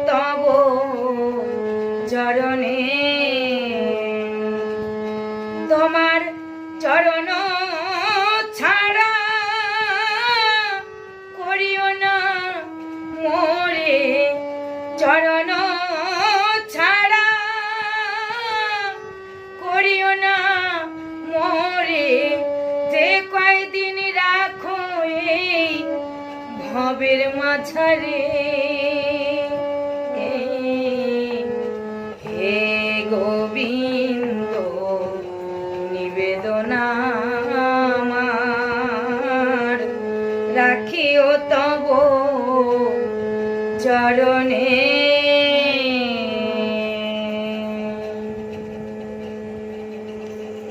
তব চরণে তোমার চরণ ছাড়া করিও না মোরে চরণ ছাড়া করিও না মোরে যে কয়দিন রাখো এই ভবের মাঝারে হে গোবিন্দ নিবেদনা আমার রাখিও তব চরণে।